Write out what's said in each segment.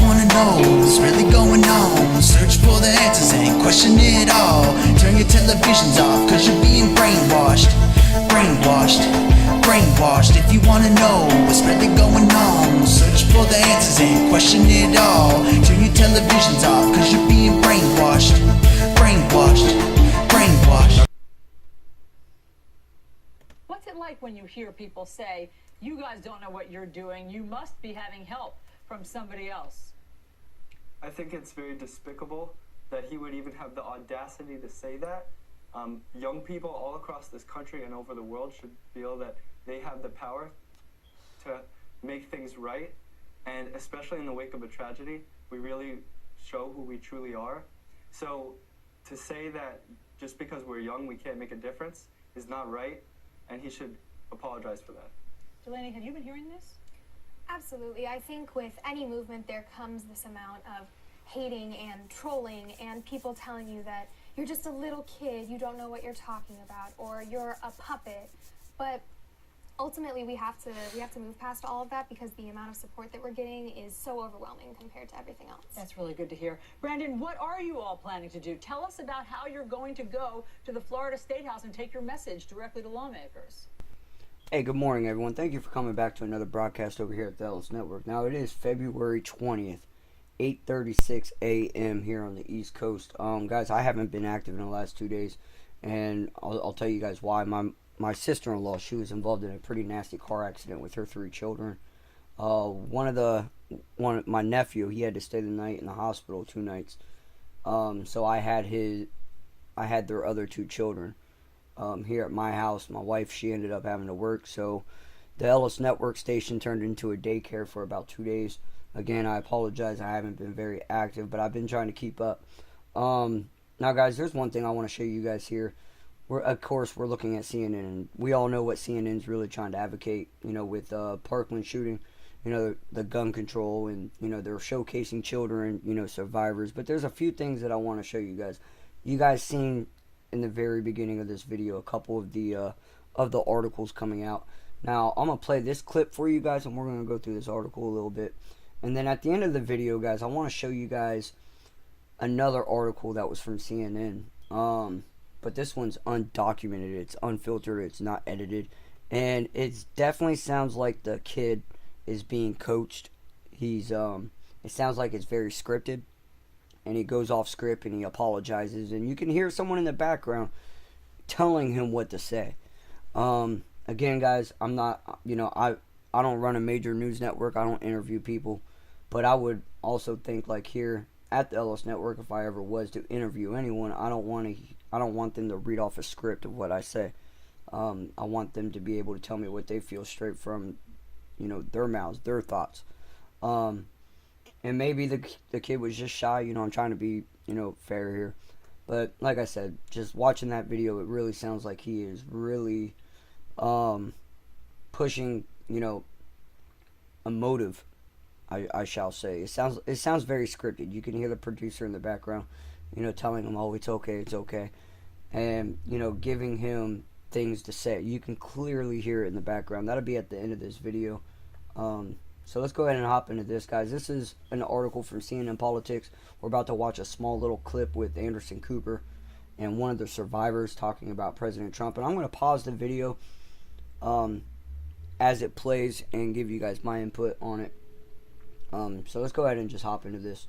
wanna know what's really going on, search for the answers and question it all. Turn your televisions off, cause you're being brainwashed. Brainwashed. If you wanna know what's really going on, search for the answers and question it all. Turn your televisions off, cause you're being brainwashed. What's it like when you hear people say, you guys don't know what you're doing, you must be having help from somebody else? I think it's very despicable that he would even have the audacity to say that. Young people all across this country and over the world should feel that they have the power to make things right, and especially in the wake of a tragedy, we really show who we truly are. So to say that just because we're young we can't make a difference is not right, and he should apologize for that. Delaney, have you been hearing this? Absolutely. I think with any movement there comes this amount of hating and trolling and people telling you that you're just a little kid, you don't know what you're talking about, or you're a puppet. But ultimately we have to move past all of that, because the amount of support that we're getting is so overwhelming compared to everything else. That's really good to hear. Brandon, what are you all planning to do? Tell us about how you're going to go to the Florida State House and take your message directly to lawmakers. Hey, good morning, everyone. Thank you for coming back to another broadcast over here at the Ellis Network. Now, it is February 20th, 8:36 a.m. here on the East Coast. Guys, I haven't been active in the last 2 days, and I'll tell you guys why. My sister-in-law, she was involved in a pretty nasty car accident with her 3 children. My nephew, he had to stay the night in the hospital 2 nights. So I had their other 2 children. Here at my house. My wife, she ended up having to work, so the Ellis Network station turned into a daycare for about 2 days. Again, I apologize, I haven't been very active, but I've been trying to keep up. Now guys, there's one thing I want to show you guys here. Of course, we're looking at CNN, and we all know what CNN's really trying to advocate, with Parkland shooting, the gun control, and, they're showcasing children, survivors. But there's a few things that I want to show you guys. You guys seen in the very beginning of this video a couple of the articles coming out. Now I'm gonna play this clip for you guys, and we're gonna go through this article a little bit, and then at the end of the video, guys, I want to show you guys another article that was from CNN. But this one's undocumented, it's unfiltered, it's not edited, and it definitely sounds like the kid is being coached. It sounds like it's very scripted, and he goes off script and he apologizes, and you can hear someone in the background telling him what to say. Again, guys, I'm not, I don't run a major news network, I don't interview people, but I would also think, like, here at the Ellis Network, if I ever was to interview anyone, I don't want them to read off a script of what I say. I want them to be able to tell me what they feel straight from, their mouths, their thoughts. And maybe the kid was just shy, I'm trying to be, fair here. But like I said, just watching that video, it really sounds like he is really pushing, a motive, I shall say. It sounds very scripted. You can hear the producer in the background, telling him, oh, it's okay. And, giving him things to say. You can clearly hear it in the background. That'll be at the end of this video. So let's go ahead and hop into this, guys. This is an article from CNN Politics. We're about to watch a small little clip with Anderson Cooper and one of the survivors talking about President Trump. And I'm going to pause the video as it plays and give you guys my input on it. So let's go ahead and just hop into this.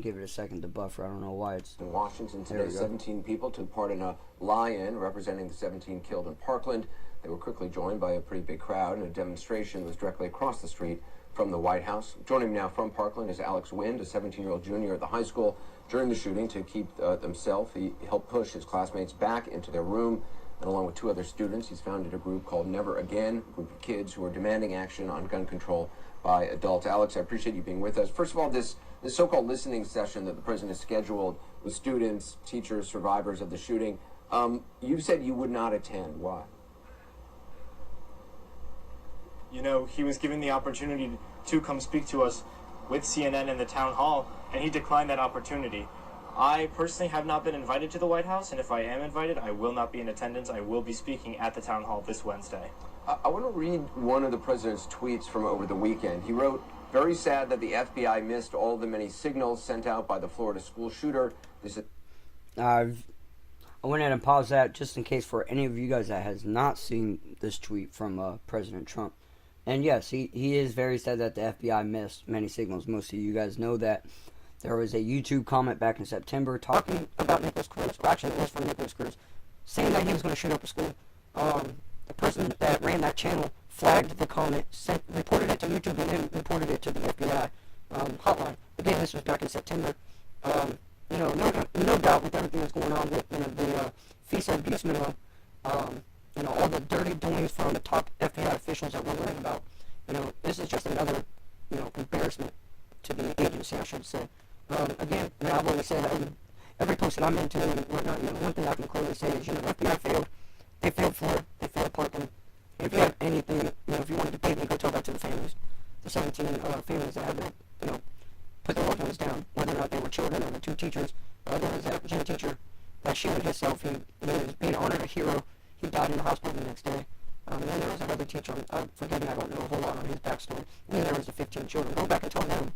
Give it a second to buffer. I don't know why it's... In Washington today, 17 people took part in a lie-in representing the 17 killed in Parkland. They were quickly joined by a pretty big crowd, and a demonstration was directly across the street from the White House. Joining me now from Parkland is Alex Wind, a 17-year-old junior at the high school. During the shooting, to keep himself, he helped push his classmates back into their room, and along with 2 other students, he's founded a group called Never Again, a group of kids who are demanding action on gun control by adults. Alex, I appreciate you being with us. First of all, this so-called listening session that the president has scheduled with students, teachers, survivors of the shooting, you said you would not attend. Why? He was given the opportunity to come speak to us with CNN in the town hall, and he declined that opportunity. I personally have not been invited to the White House, and if I am invited, I will not be in attendance. I will be speaking at the town hall this Wednesday. I want to read one of the president's tweets from over the weekend. He wrote, "Very sad that the FBI missed all the many signals sent out by the Florida school shooter. This is..." I went ahead and paused that just in case for any of you guys that has not seen this tweet from President Trump. And yes, he is very sad that the FBI missed many signals. Most of you guys know that. There was a YouTube comment back in September talking about Nicholas Cruz, or actually it was from Nicholas Cruz, saying that he was going to shoot up a school. The person that ran that channel flagged the comment, reported it to YouTube, and then reported it to the FBI hotline. Again, this was back in September. No doubt with everything that's going on with the FISA abuse memo, all the dirty doings from the top FBI officials that we're learning about, this is just another, embarrassment to the agency, I should say. Again, I've always said every post that I'm into and whatnot, one thing I can clearly say is, the FBI failed. They failed Florida. They failed Parkland. If you have anything, if you want to debate me, go tell that to the families. The 17 families that had to, put their loved ones down, whether or not they were children or the two teachers. There was that gym teacher that shielded himself. He was being honored a hero. He died in the hospital the next day. And then there was another teacher, forgive me, I don't know a whole lot on his backstory. And then there was the 15 children. Go back and tell them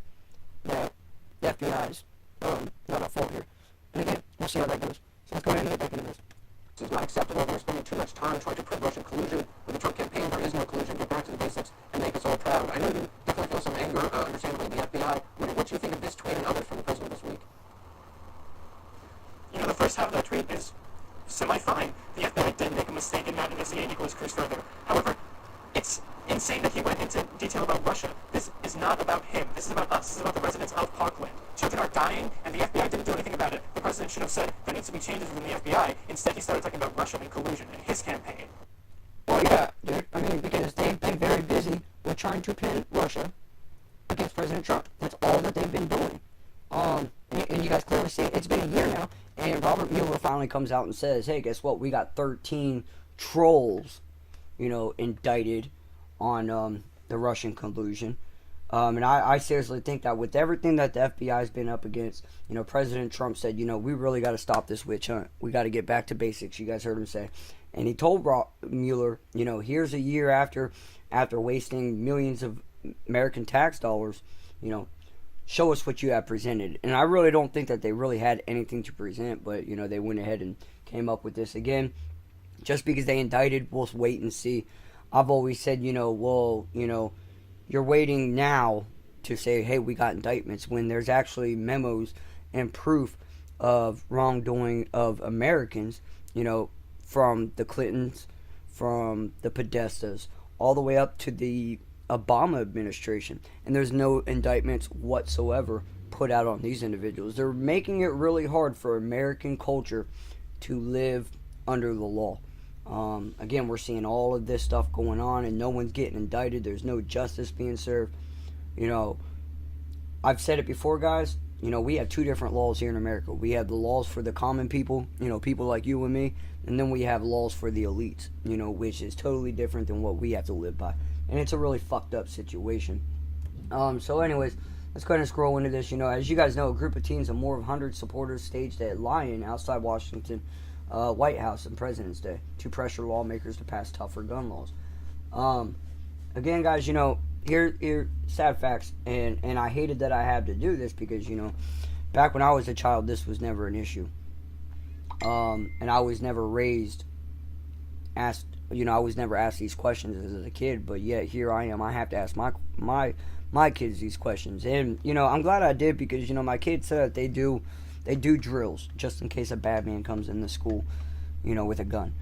that the FBI is not at fault here. And again, we'll see how that goes. So let's go ahead and get back into this. It's not acceptable. We're spending too much time trying to prove Russian collusion. With the Trump campaign, there is no collusion. Get back to the basics and make us all proud. I know you definitely feel some anger, understandably, at the FBI. What do you think of this tweet and others from the president this week? The first half of that tweet is semi-fine. The FBI did make a mistake in not investigating Nicholas Cruz further. However, it's insane that he went into detail about Russia. This is not about him. This is about us. This is about the residents of Parkland. Children are dying, and the FBI didn't do anything about it. The president should have said there needs to be changes within the FBI. Instead, he started talking about Russia and collusion in his campaign. Well, yeah, dude. Because they've been very busy with trying to pin Russia against President Trump. That's all that they've been doing. And you guys clearly see it's been a year now, and Robert Mueller finally comes out and says, hey, guess what? We got 13 trolls, indicted on the Russian collusion. And I seriously think that with everything that the FBI's been up against, President Trump said, we really got to stop this witch hunt. We got to get back to basics. You guys heard him say. And he told Mueller, here's a year after wasting millions of American tax dollars, show us what you have presented. And I really don't think that they really had anything to present, but, they went ahead and came up with this again. Just because they indicted, we'll wait and see. I've always said, you're waiting now to say, hey, we got indictments, when there's actually memos and proof of wrongdoing of Americans, from the Clintons, from the Podestas, all the way up to the Obama administration. And there's no indictments whatsoever put out on these individuals. They're making it really hard for American culture to live under the law. Again, we're seeing all of this stuff going on, and no one's getting indicted. There's no justice being served. I've said it before, guys. We have two different laws here in America. We have the laws for the common people, people like you and me, and then we have laws for the elites, which is totally different than what we have to live by. And it's a really fucked up situation. So anyways, let's go ahead and scroll into this. As you guys know, a group of teens of more than 100 supporters staged a lie-in outside Washington White House on President's Day to pressure lawmakers to pass tougher gun laws. Again, guys, here sad facts, and I hated that I had to do this because, back when I was a child, this was never an issue. And I was never I was never asked these questions as a kid, but yet here I am. I have to ask my kids these questions. And, I'm glad I did because, my kids said that they do drills just in case a bad man comes in the school, with a gun.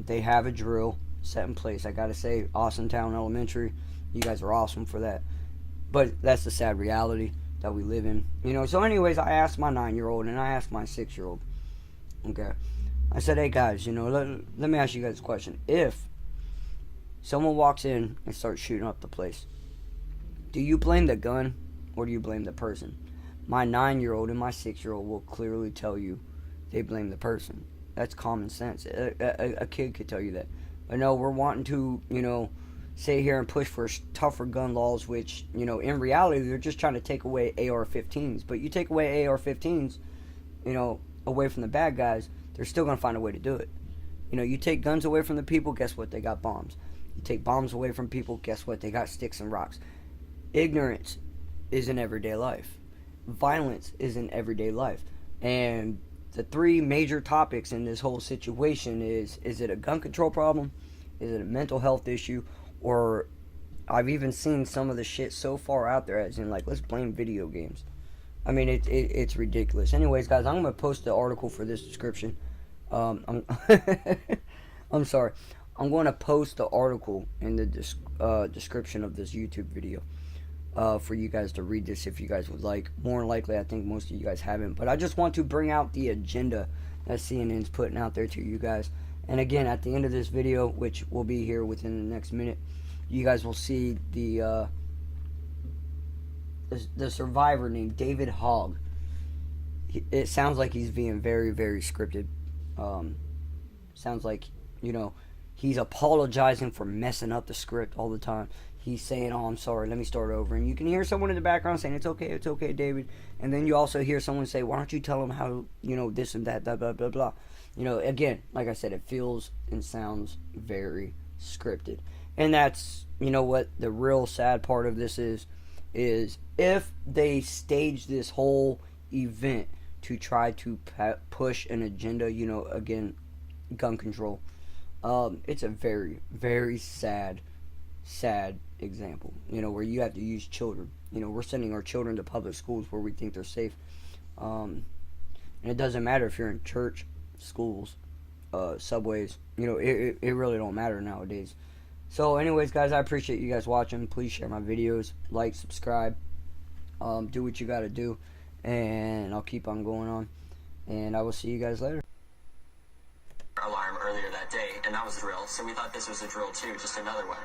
They have a drill set in place. I gotta say, Austintown Elementary, you guys are awesome for that. But that's the sad reality that we live in. So anyways, I asked my 9-year-old and I asked my 6-year-old. Okay. I said, hey guys, let me ask you guys a question. If someone walks in and starts shooting up the place, do you blame the gun or do you blame the person? My 9-year-old and my 6-year-old will clearly tell you they blame the person. That's common sense. A kid could tell you that. But no, we're wanting to, sit here and push for tougher gun laws, which, in reality, they're just trying to take away AR-15s. But you take away AR-15s, away from the bad guys, they're still going to find a way to do it. You take guns away from the people, guess what? They got bombs. You take bombs away from people, guess what? They got sticks and rocks. Ignorance is in everyday life. Violence is in everyday life. And the three major topics in this whole situation is it a gun control problem? Is it a mental health issue? Or I've even seen some of the shit so far out there as in, like, let's blame video games. I mean, it's ridiculous. Anyways, guys, I'm going to post the article for this description. I'm sorry. I'm going to post the article in the description of this YouTube video for you guys to read this if you guys would like. More than likely, I think most of you guys haven't. But I just want to bring out the agenda that CNN's putting out there to you guys. And again, at the end of this video, which will be here within the next minute, you guys will see the survivor named David Hogg. It sounds like he's being very, very scripted. Sounds like, you know, he's apologizing for messing up the script all the time. He's saying, oh, I'm sorry, let me start over. And you can hear someone in the background saying, it's okay, David. And then you also hear someone say, why don't you tell him how, you know, this and that, blah, blah, blah, blah. You know, again, like I said, it feels and sounds very scripted. And that's, you know what, the real sad part of this is if they stage this whole event to try to push an agenda, you know, again, gun control, it's a very, very sad example, you know, where you have to use children. You know, we're sending our children to public schools where we think they're safe, and it doesn't matter if you're in church, schools, subways, you know, it really don't matter nowadays. So anyways, guys, I appreciate you guys watching. Please share my videos, like, subscribe, do what you gotta do, and I'll keep on going on, and I will see you guys later. Alarm earlier that day, and that was a drill, so we thought this was a drill too, just another one,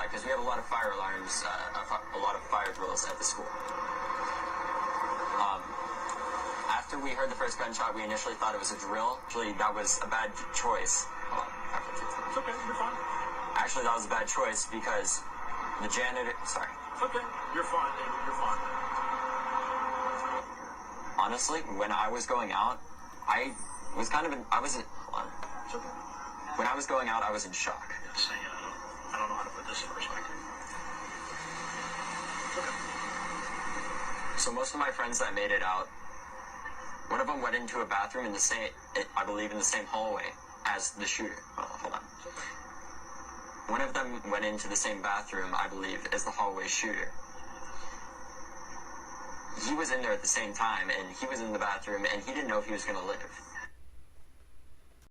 because we have a lot of fire alarms, a lot of fire drills at the school. After we heard the first gunshot, we initially thought it was a drill. Actually, that was a bad choice. It's okay, you're fine. Actually, that was a bad choice because the janitor, sorry. It's okay, you're fine, David, you're fine. Honestly, when I was going out, I was kind of in, I was in, hold on. It's okay. When I was going out, I was in shock. It's saying, I don't know how to put this in perspective. It's okay. So most of my friends that made it out, one of them went into a bathroom in the same, I believe in the same hallway as the shooter. Hold on. One of them went into the same bathroom, I believe, as the hallway shooter. He was in there at the same time, and he was in the bathroom, and he didn't know if he was going to live.